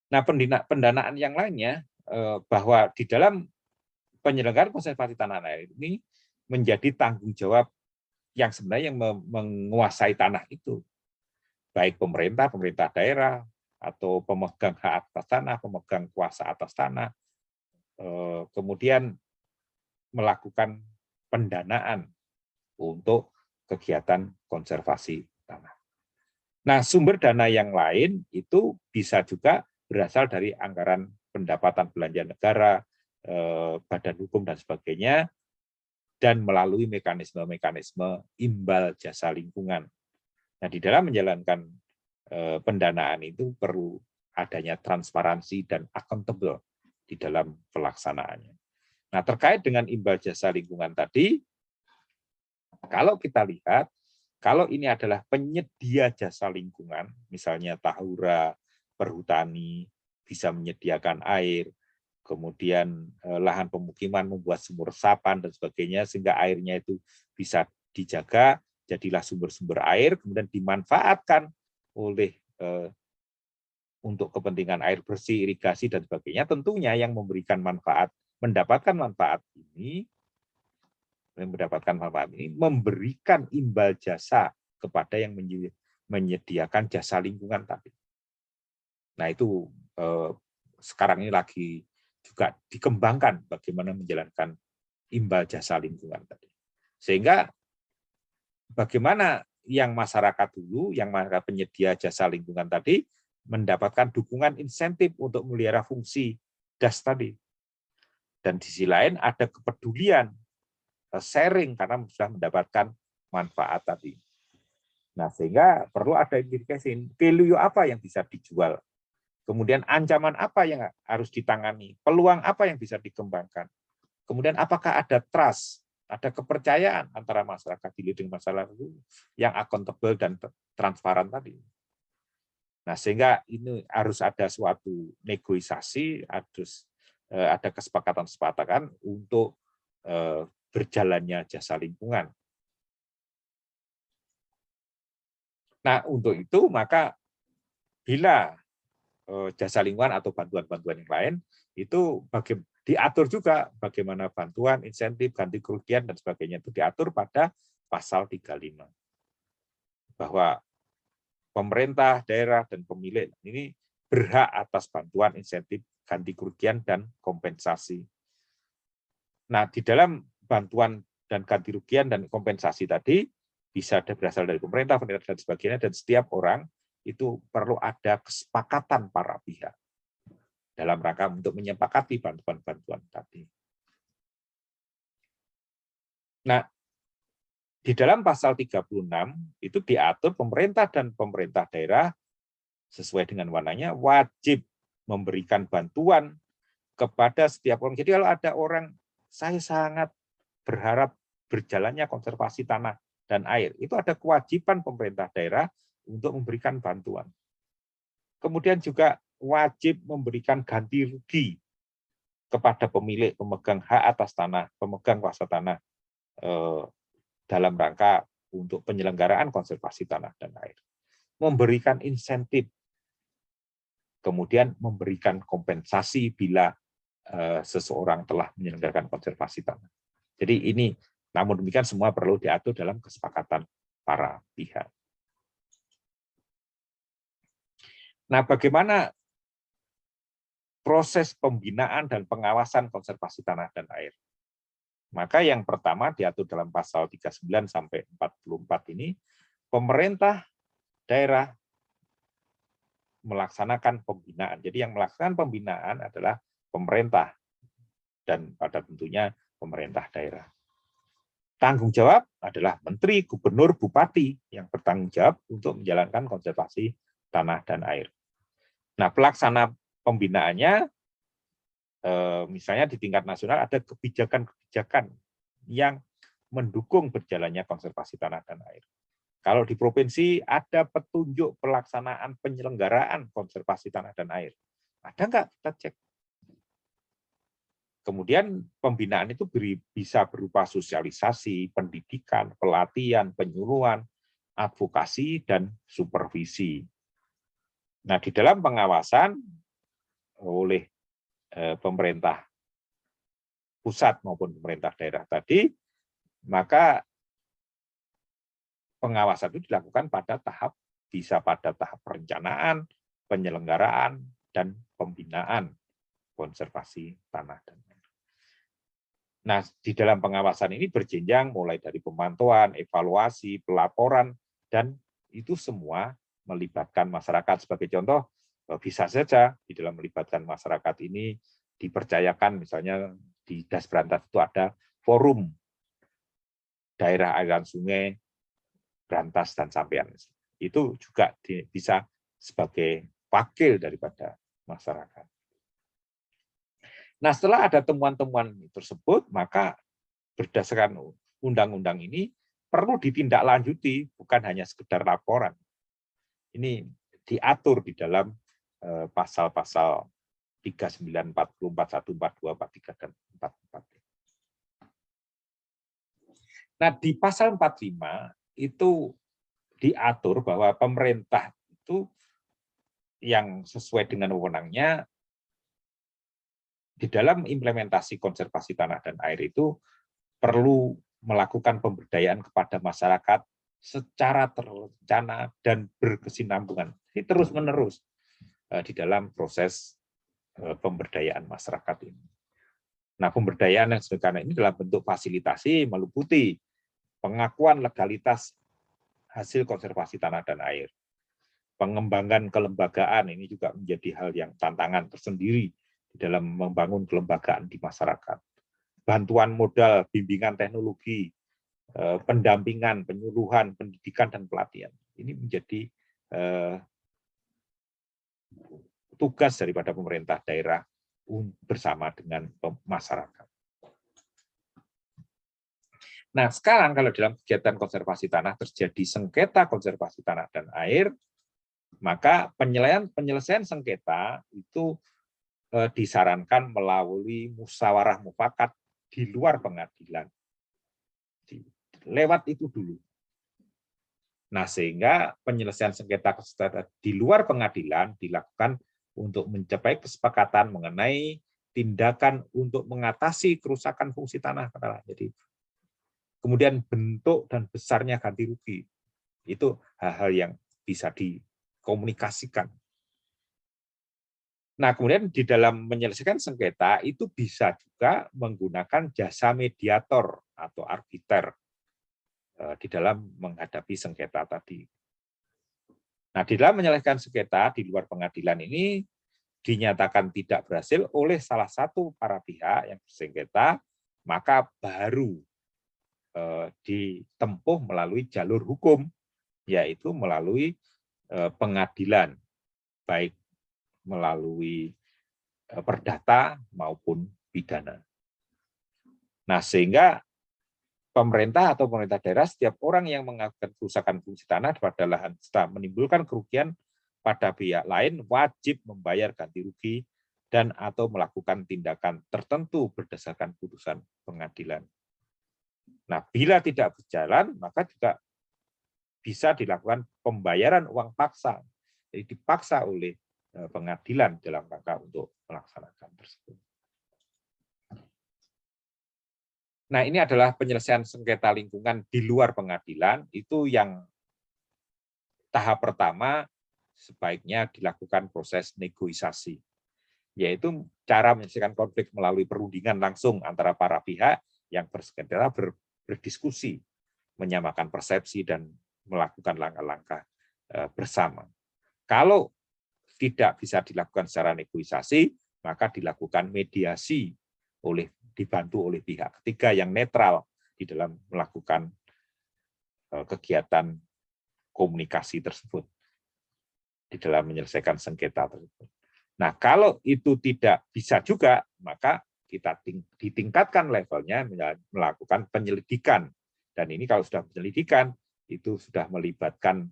Nah, pendanaan yang lainnya bahwa di dalam penyelenggaraan konservasi tanah dan air ini menjadi tanggung jawab yang sebenarnya yang menguasai tanah itu, baik pemerintah daerah, atau pemegang hak atas tanah, pemegang kuasa atas tanah, kemudian melakukan pendanaan untuk kegiatan konservasi tanah. Nah, sumber dana yang lain itu bisa juga berasal dari anggaran pendapatan belanja negara, badan hukum dan sebagainya, dan melalui mekanisme-mekanisme imbal jasa lingkungan. Nah, di dalam menjalankan pendanaan itu perlu adanya transparansi dan akuntabel di dalam pelaksanaannya. Nah, terkait dengan imbal jasa lingkungan tadi, kalau kita lihat, kalau ini adalah penyedia jasa lingkungan, misalnya Tahura, Perhutani, bisa menyediakan air, kemudian lahan pemukiman membuat sumur resapan dan sebagainya, sehingga airnya itu bisa dijaga, jadilah sumber-sumber air, kemudian dimanfaatkan oleh untuk kepentingan air bersih, irigasi, dan sebagainya. Tentunya yang memberikan manfaat, mendapatkan manfaat ini, memberikan imbal jasa kepada yang menyediakan jasa lingkungan tadi. Nah, itu sekarang ini lagi juga dikembangkan bagaimana menjalankan imbal jasa lingkungan tadi. Sehingga bagaimana yang masyarakat dulu, yang masyarakat penyedia jasa lingkungan tadi, mendapatkan dukungan insentif untuk memelihara fungsi das tadi. Dan di sisi lain ada kepedulian, sharing karena sudah mendapatkan manfaat tadi. Nah, sehingga perlu ada indikasi value apa yang bisa dijual. Kemudian ancaman apa yang harus ditangani, peluang apa yang bisa dikembangkan. Kemudian apakah ada trust, ada kepercayaan antara masyarakat di leading masalah itu yang akuntabel dan transparan tadi. Nah, sehingga ini harus ada suatu negosiasi, harus ada kesepakatan untuk berjalannya jasa lingkungan. Nah, untuk itu maka bila jasa lingkungan atau bantuan-bantuan yang lain itu diatur juga bagaimana bantuan, insentif, ganti kerugian dan sebagainya itu diatur pada pasal 35. Bahwa pemerintah, daerah dan pemilik ini berhak atas bantuan, insentif, ganti kerugian dan kompensasi. Nah, di dalam bantuan dan ganti kerugian dan kompensasi tadi bisa berasal dari pemerintah dan sebagainya, dan setiap orang itu perlu ada kesepakatan para pihak dalam rangka untuk menyepakati bantuan-bantuan tadi. Nah, di dalam pasal 36 itu diatur pemerintah dan pemerintah daerah sesuai dengan warnanya, wajib memberikan bantuan kepada setiap orang. Jadi kalau ada orang, saya sangat berharap berjalannya konservasi tanah dan air, itu ada kewajiban pemerintah daerah untuk memberikan bantuan. Kemudian juga wajib memberikan ganti rugi kepada pemilik, pemegang hak atas tanah, pemegang kuasa tanah dalam rangka untuk penyelenggaraan konservasi tanah dan air. Memberikan insentif, kemudian memberikan kompensasi bila seseorang telah menyelenggarakan konservasi tanah. Jadi ini, namun demikian semua perlu diatur dalam kesepakatan para pihak. Nah, bagaimana proses pembinaan dan pengawasan konservasi tanah dan air? Maka yang pertama diatur dalam pasal 39 sampai 44 ini, pemerintah daerah melaksanakan pembinaan. Jadi yang melaksanakan pembinaan adalah pemerintah dan pada tentunya pemerintah daerah. Tanggung jawab adalah menteri, gubernur, bupati yang bertanggung jawab untuk menjalankan konservasi tanah dan air. Nah, pelaksana pembinaannya, misalnya di tingkat nasional ada kebijakan-kebijakan yang mendukung berjalannya konservasi tanah dan air. Kalau di provinsi ada petunjuk pelaksanaan penyelenggaraan konservasi tanah dan air. Ada nggak? Kita cek. Kemudian pembinaan itu bisa berupa sosialisasi, pendidikan, pelatihan, penyuluhan, advokasi, dan supervisi. Nah, di dalam pengawasan oleh pemerintah pusat maupun pemerintah daerah tadi, maka pengawasan itu dilakukan bisa pada tahap perencanaan, penyelenggaraan, dan pembinaan konservasi tanah dan air. Nah, di dalam pengawasan ini berjenjang mulai dari pemantauan, evaluasi, pelaporan, dan itu semua melibatkan masyarakat. Sebagai contoh, bisa saja di dalam melibatkan masyarakat ini dipercayakan misalnya di Das Berantas itu ada forum daerah aliran sungai Berantas dan Sampean. Itu juga bisa sebagai wakil daripada masyarakat. Nah, setelah ada temuan-temuan tersebut, maka berdasarkan undang-undang ini perlu ditindaklanjuti, bukan hanya sekedar laporan. Ini diatur di dalam pasal-pasal 39, 44, 1, 42, 43, dan 44. Nah, di pasal 45 itu diatur bahwa pemerintah itu yang sesuai dengan wewenangnya di dalam implementasi konservasi tanah dan air itu perlu melakukan pemberdayaan kepada masyarakat secara terencana dan berkesinambungan. Ini terus-menerus di dalam proses pemberdayaan masyarakat ini. Nah, pemberdayaan yang sederhana ini dalam bentuk fasilitasi meliputi pengakuan legalitas hasil konservasi tanah dan air. Pengembangan kelembagaan ini juga menjadi hal yang tantangan tersendiri di dalam membangun kelembagaan di masyarakat. Bantuan modal, bimbingan teknologi, pendampingan, penyuluhan, pendidikan, dan pelatihan. Ini menjadi tugas daripada pemerintah daerah bersama dengan masyarakat. Nah, sekarang kalau dalam kegiatan konservasi tanah terjadi sengketa konservasi tanah dan air, maka penyelesaian sengketa itu disarankan melalui musyawarah mufakat di luar pengadilan. Lewat itu dulu. Nah, sehingga penyelesaian sengketa di luar pengadilan dilakukan untuk mencapai kesepakatan mengenai tindakan untuk mengatasi kerusakan fungsi tanah. Jadi, kemudian bentuk dan besarnya ganti rugi. Itu hal-hal yang bisa dikomunikasikan. Nah, kemudian di dalam menyelesaikan sengketa itu bisa juga menggunakan jasa mediator atau arbiter di dalam menghadapi sengketa tadi. Nah, di dalam menyelesaikan sengketa di luar pengadilan ini dinyatakan tidak berhasil oleh salah satu para pihak yang bersengketa, maka baru ditempuh melalui jalur hukum, yaitu melalui pengadilan. baik melalui perdata maupun pidana. Nah, sehingga pemerintah atau pemerintah daerah, setiap orang yang mengajukan kerusakan fungsi tanah pada lahan serta menimbulkan kerugian pada pihak lain wajib membayar ganti rugi dan atau melakukan tindakan tertentu berdasarkan putusan pengadilan. Nah, bila tidak berjalan, maka juga bisa dilakukan pembayaran uang paksa. Jadi dipaksa oleh pengadilan dalam rangka untuk melaksanakan tersebut. Nah, ini adalah penyelesaian sengketa lingkungan di luar pengadilan. Itu yang tahap pertama sebaiknya dilakukan proses negosiasi, yaitu cara menyelesaikan konflik melalui perundingan langsung antara para pihak yang bersengketa berdiskusi, menyamakan persepsi, dan melakukan langkah-langkah bersama. Kalau tidak bisa dilakukan secara negosiasi, maka dilakukan mediasi dibantu oleh pihak ketiga yang netral di dalam melakukan kegiatan komunikasi tersebut, di dalam menyelesaikan sengketa tersebut. Nah, kalau itu tidak bisa juga, maka kita ditingkatkan levelnya melakukan penyelidikan. Dan ini kalau sudah penyelidikan, itu sudah melibatkan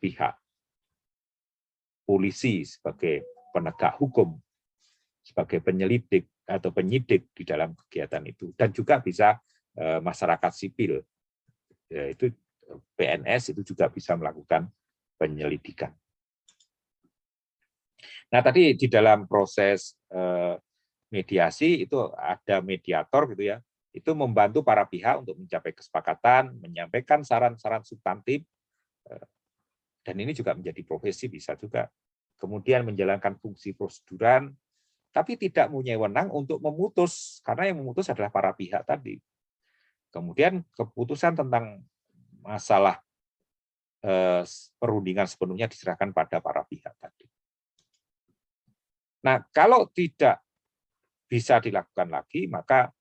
pihak polisi sebagai penegak hukum, sebagai penyelidik atau penyidik di dalam kegiatan itu, dan juga bisa masyarakat sipil, yaitu PNS itu juga bisa melakukan penyelidikan. Nah, tadi di dalam proses mediasi itu ada mediator gitu ya, itu membantu para pihak untuk mencapai kesepakatan, menyampaikan saran-saran substantif, dan ini juga menjadi profesi bisa juga. Kemudian menjalankan fungsi proseduran, tapi tidak mempunyai wewenang untuk memutus, karena yang memutus adalah para pihak tadi. Kemudian keputusan tentang masalah perundingan sepenuhnya diserahkan pada para pihak tadi. Nah, kalau tidak bisa dilakukan lagi, maka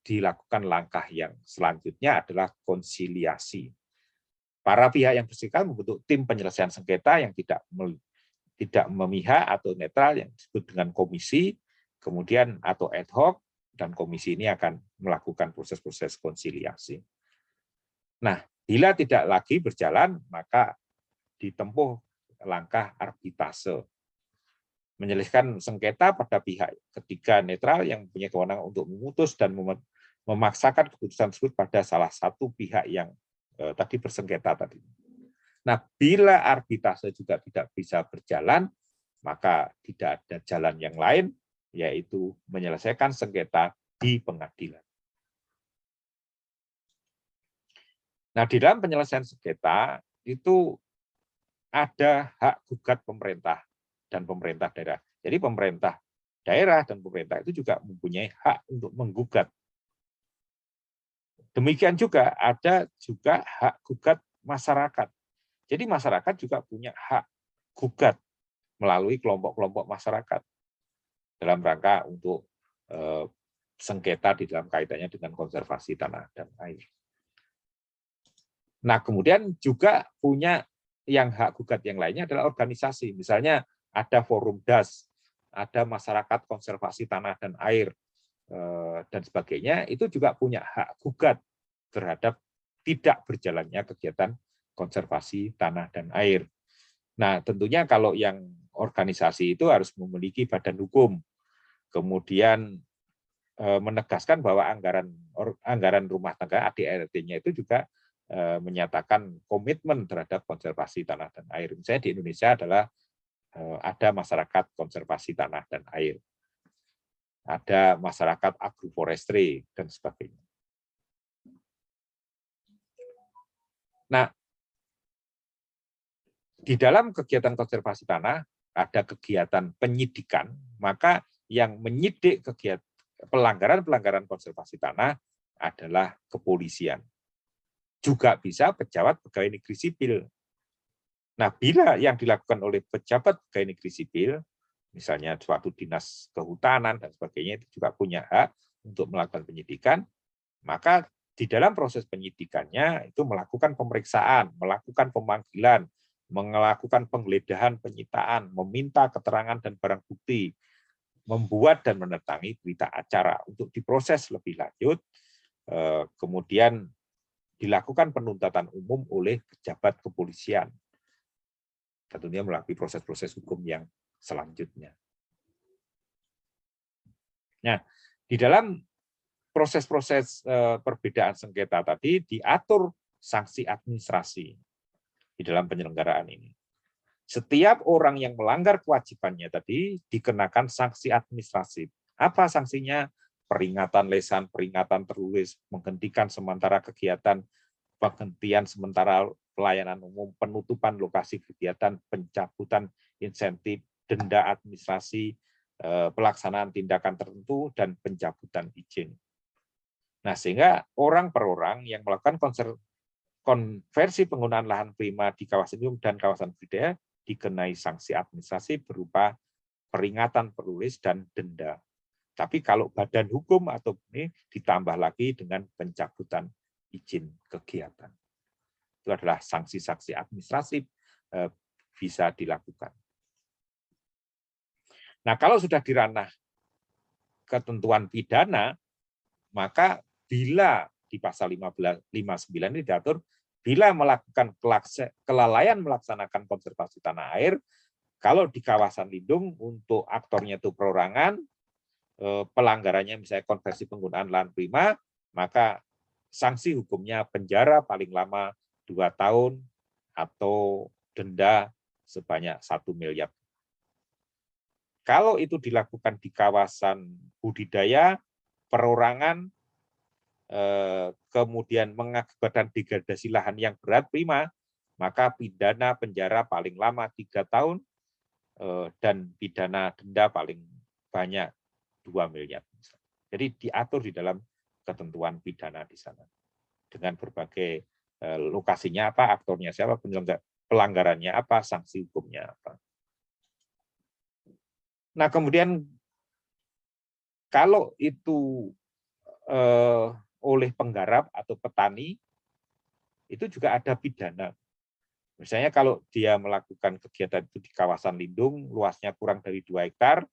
dilakukan langkah yang selanjutnya adalah konsiliasi. Para pihak yang bersengketa membentuk tim penyelesaian sengketa yang tidak memihak atau netral yang disebut dengan komisi, kemudian atau ad hoc, dan komisi ini akan melakukan proses-proses konsiliasi. Nah, bila tidak lagi berjalan, maka ditempuh langkah arbitrase. Menyelesaikan sengketa pada pihak ketiga netral yang punya kewenangan untuk memutus dan memaksakan keputusan tersebut pada salah satu pihak yang tadi bersengketa tadi. Nah, bila arbitrase juga tidak bisa berjalan, maka tidak ada jalan yang lain, yaitu menyelesaikan sengketa di pengadilan. Nah, di dalam penyelesaian sengketa itu ada hak gugat pemerintah dan pemerintah daerah. Jadi pemerintah daerah dan pemerintah itu juga mempunyai hak untuk menggugat. Demikian juga ada juga hak gugat masyarakat. Jadi masyarakat juga punya hak gugat melalui kelompok-kelompok masyarakat dalam rangka untuk sengketa di dalam kaitannya dengan konservasi tanah dan air. Nah, kemudian juga punya yang hak gugat yang lainnya adalah organisasi. Misalnya ada forum DAS, ada masyarakat konservasi tanah dan air, dan sebagainya, itu juga punya hak gugat terhadap tidak berjalannya kegiatan konservasi tanah dan air. Nah, tentunya kalau yang organisasi itu harus memiliki badan hukum, kemudian menegaskan bahwa anggaran rumah tangga ADRT-nya itu juga menyatakan komitmen terhadap konservasi tanah dan air. Misalnya di Indonesia adalah ada masyarakat konservasi tanah dan air, ada masyarakat agroforestry, dan sebagainya. Nah, di dalam kegiatan konservasi tanah ada kegiatan penyidikan, maka yang menyidik kegiatan pelanggaran-pelanggaran konservasi tanah adalah kepolisian. Juga bisa pejabat pegawai negeri sipil. Nah, bila yang dilakukan oleh pejabat pegawai negeri sipil, misalnya suatu dinas kehutanan dan sebagainya, itu juga punya hak untuk melakukan penyidikan, maka di dalam proses penyidikannya itu melakukan pemeriksaan, melakukan pemanggilan, melakukan penggeledahan, penyitaan, meminta keterangan dan barang bukti, membuat dan menetangi berita acara untuk diproses lebih lanjut, kemudian dilakukan penuntutan umum oleh pejabat kepolisian. Tentunya melalui proses-proses hukum yang selanjutnya. Nah, di dalam proses-proses perbedaan sengketa tadi diatur sanksi administrasi di dalam penyelenggaraan ini. Setiap orang yang melanggar kewajibannya tadi dikenakan sanksi administratif. Apa sanksinya? Peringatan lisan, peringatan tertulis, menghentikan sementara kegiatan, penghentian sementara pelayanan umum, penutupan lokasi kegiatan, pencabutan insentif, denda administrasi, pelaksanaan tindakan tertentu, dan pencabutan izin. Nah, sehingga orang per orang yang melakukan konversi penggunaan lahan prima di kawasan umum dan kawasan budidaya dikenai sanksi administrasi berupa peringatan tertulis dan denda. Tapi kalau badan hukum atau ini ditambah lagi dengan pencabutan izin kegiatan. Itu adalah sanksi-sanksi administratif bisa dilakukan. Nah, kalau sudah di ranah ketentuan pidana, maka bila di pasal 59 ini diatur, bila melakukan kelalaian melaksanakan konservasi tanah air, kalau di kawasan lindung untuk aktornya itu perorangan, pelanggarannya misalnya konversi penggunaan lahan prima, maka sanksi hukumnya penjara paling lama 2 tahun atau denda sebanyak 1 miliar. Kalau itu dilakukan di kawasan budidaya, perorangan, kemudian mengakibatkan degradasi lahan yang berat prima, maka pidana penjara paling lama 3 tahun dan pidana denda paling banyak 2 miliar. Jadi diatur di dalam ketentuan pidana di sana. Dengan berbagai lokasinya apa, aktornya siapa, pelanggarannya apa, sanksi hukumnya apa. Nah, kemudian kalau itu oleh penggarap atau petani, itu juga ada pidana. Misalnya kalau dia melakukan kegiatan itu di kawasan lindung, luasnya kurang dari 2 hektar,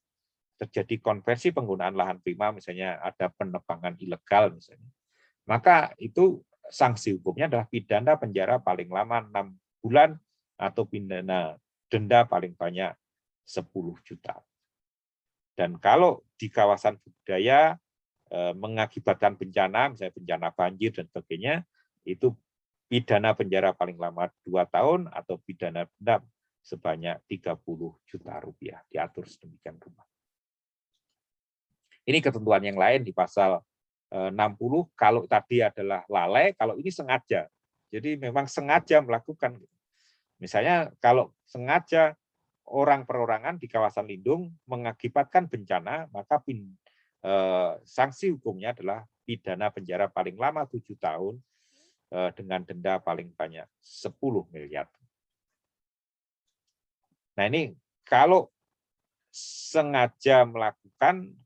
terjadi konversi penggunaan lahan prima, misalnya ada penebangan ilegal, misalnya, maka itu sanksi hukumnya adalah pidana penjara paling lama 6 bulan atau pidana denda paling banyak 10 juta. Dan kalau di kawasan budidaya mengakibatkan bencana, misalnya bencana banjir dan sebagainya, itu pidana penjara paling lama 2 tahun atau pidana denda sebanyak 30 juta rupiah, diatur sedemikian rupa. Ini ketentuan yang lain di pasal 60, kalau tadi adalah lalai, kalau ini sengaja. Jadi memang sengaja melakukan. Misalnya kalau sengaja orang perorangan di kawasan lindung mengakibatkan bencana, maka sanksi hukumnya adalah pidana penjara paling lama 7 tahun dengan denda paling banyak 10 miliar. Nah, ini kalau sengaja melakukan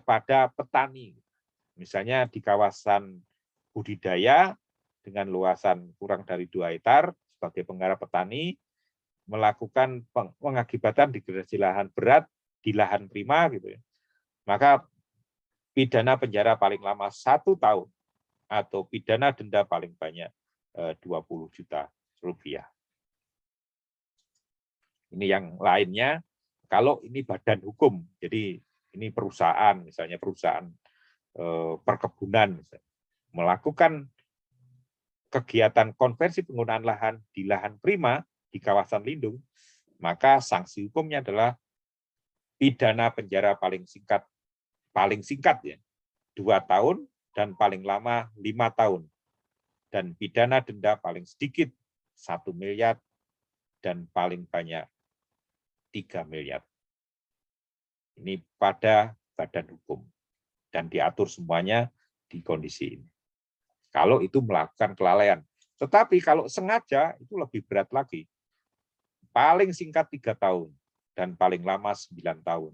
pada petani, misalnya di kawasan budidaya dengan luasan kurang dari 2 hektar sebagai penggarap petani, melakukan mengakibatkan degradasi lahan berat di lahan prima, gitu ya, maka pidana penjara paling lama 1 tahun atau pidana denda paling banyak 20 juta rupiah. Ini yang lainnya, kalau ini badan hukum, jadi ini perusahaan, misalnya perusahaan perkebunan, misalnya, melakukan kegiatan konversi penggunaan lahan di lahan prima di kawasan lindung, maka sanksi hukumnya adalah pidana penjara paling singkat ya 2 tahun dan paling lama 5 tahun, dan pidana denda paling sedikit 1 miliar dan paling banyak 3 miliar. Ini pada badan hukum dan diatur semuanya di kondisi ini. Kalau itu melakukan kelalaian. Tetapi kalau sengaja itu lebih berat lagi. Paling singkat 3 tahun dan paling lama 9 tahun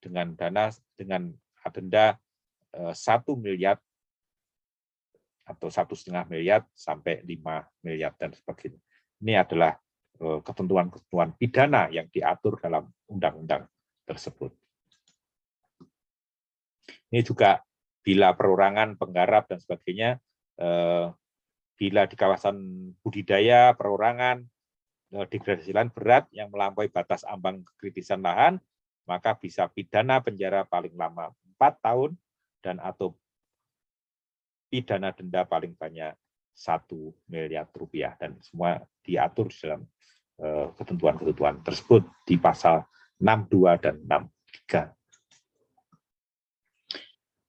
dengan denda 1 miliar atau 1,5 miliar sampai 5 miliar dan sebagainya. Ini adalah ketentuan-ketentuan pidana yang diatur dalam undang-undang tersebut. Ini juga bila perorangan, penggarap, dan sebagainya, bila di kawasan budidaya, perorangan, degradasi lahan berat yang melampaui batas ambang kekritisan lahan, maka bisa pidana penjara paling lama 4 tahun dan atau pidana denda paling banyak 1 miliar rupiah, dan semua diatur dalam ketentuan-ketentuan tersebut di pasal 62 dan 63.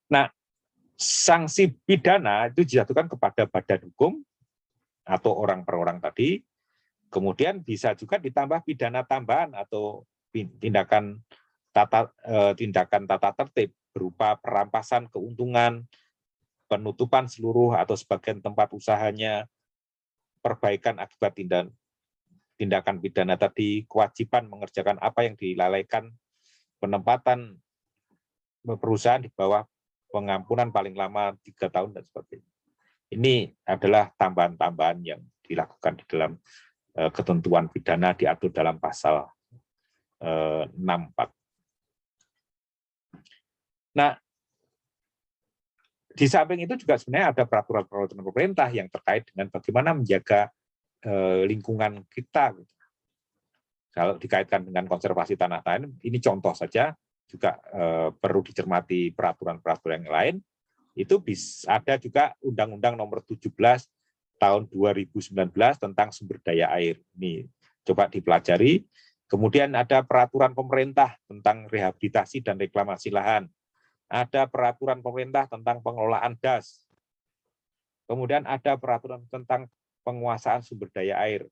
Nah, sanksi pidana itu dijatuhkan kepada badan hukum atau orang per orang tadi, kemudian bisa juga ditambah pidana tambahan atau tindakan tata tertib berupa perampasan keuntungan, penutupan seluruh atau sebagian tempat usahanya, perbaikan akibat tindakan pidana tadi, kewajiban mengerjakan apa yang dilalaikan, penempatan perusahaan di bawah pengampunan paling lama 3 tahun dan sebagainya. Ini adalah tambahan-tambahan yang dilakukan di dalam ketentuan pidana diatur dalam pasal 64. Nah, di samping itu juga sebenarnya ada peraturan-peraturan pemerintah yang terkait dengan bagaimana menjaga lingkungan kita. Kalau dikaitkan dengan konservasi tanah lain, ini contoh saja, juga perlu dicermati peraturan-peraturan yang lain. Itu bisa ada juga Undang-Undang Nomor 17 tahun 2019 tentang sumber daya air. Ini coba dipelajari. Kemudian ada peraturan pemerintah tentang rehabilitasi dan reklamasi lahan. Ada peraturan pemerintah tentang pengelolaan das. Kemudian ada peraturan tentang penguasaan sumber daya air.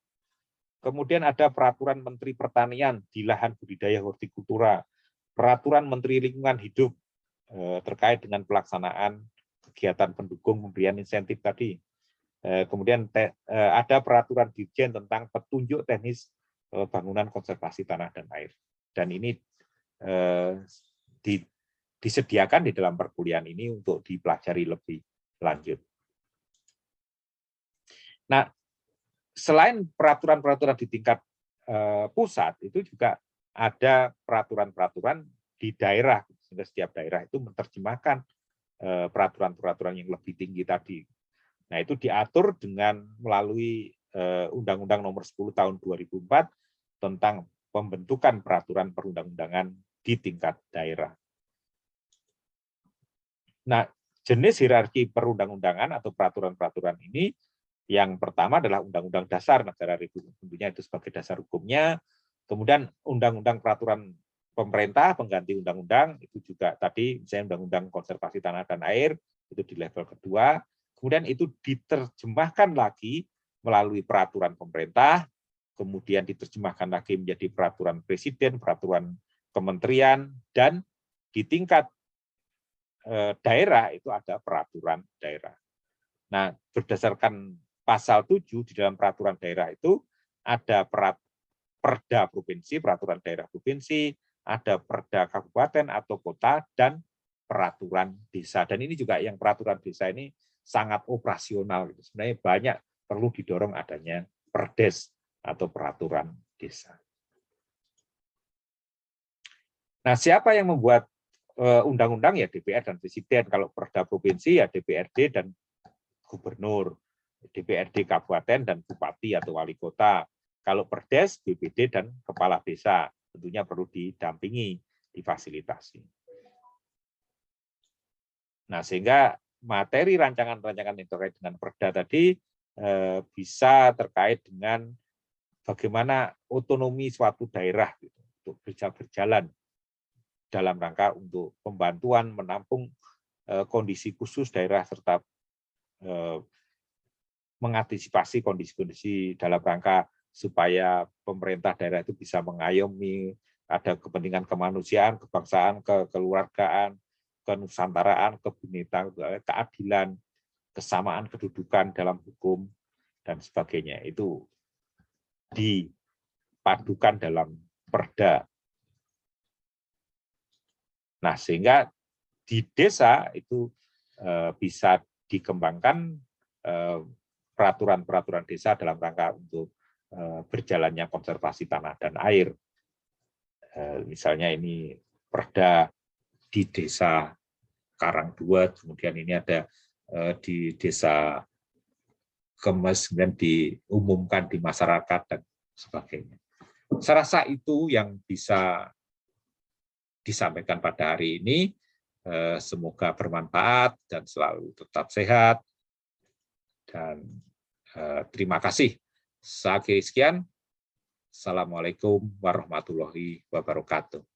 Kemudian ada peraturan Menteri Pertanian di lahan budidaya hortikultura, peraturan Menteri Lingkungan Hidup terkait dengan pelaksanaan kegiatan pendukung pemberian insentif tadi. Kemudian ada peraturan Dirjen tentang petunjuk teknis bangunan konservasi tanah dan air. Dan ini disediakan di dalam perkuliahan ini untuk dipelajari lebih lanjut. Nah, selain peraturan-peraturan di tingkat pusat, itu juga ada peraturan-peraturan di daerah, sehingga setiap daerah itu menerjemahkan peraturan-peraturan yang lebih tinggi tadi. Nah, itu diatur dengan melalui Undang-Undang Nomor 10 Tahun 2004 tentang pembentukan peraturan perundang-undangan di tingkat daerah. Nah, jenis hierarki perundang-undangan atau peraturan-peraturan ini, yang pertama adalah Undang-Undang Dasar Negara Republik, tentunya itu sebagai dasar hukumnya. Kemudian Undang-Undang Peraturan Pemerintah pengganti undang-undang, itu juga tadi misalnya Undang-Undang Konservasi Tanah dan Air, itu di level kedua. Kemudian itu diterjemahkan lagi melalui peraturan pemerintah, kemudian diterjemahkan lagi menjadi peraturan presiden, peraturan kementerian, dan di tingkat daerah itu ada peraturan daerah. Nah, berdasarkan pasal 7 di dalam peraturan daerah itu ada perda provinsi, peraturan daerah provinsi, ada perda kabupaten atau kota, dan peraturan desa. Dan ini juga yang peraturan desa ini sangat operasional. Sebenarnya banyak perlu didorong adanya perdes atau peraturan desa. Nah, siapa yang membuat undang-undang? Ya DPR dan presiden. Kalau perda provinsi ya DPRD dan gubernur, DPRD kabupaten dan bupati atau wali kota. Kalau perdes, BPD dan kepala desa. Tentunya perlu didampingi, difasilitasi. Nah, sehingga materi rancangan-rancangan yang terkait dengan perda tadi bisa terkait dengan bagaimana otonomi suatu daerah gitu, untuk bisa berjalan dalam rangka untuk pembantuan menampung kondisi khusus daerah serta mengantisipasi kondisi-kondisi dalam rangka supaya pemerintah daerah itu bisa mengayomi, ada kepentingan kemanusiaan, kebangsaan, kekeluargaan, kenusantaraan, kebinekaan, keadilan, kesamaan kedudukan dalam hukum, dan sebagainya. Itu dipadukan dalam perda. Nah, sehingga di desa itu bisa dikembangkan peraturan-peraturan desa dalam rangka untuk berjalannya konservasi tanah dan air. Misalnya ini perda di desa Karangdua, kemudian ini ada di desa Kemes, kemudian diumumkan di masyarakat dan sebagainya. Saya rasa itu yang bisa disampaikan pada hari ini. Semoga bermanfaat dan selalu tetap sehat. Dan terima kasih. Saya akhiri sekian. Assalamualaikum warahmatullahi wabarakatuh.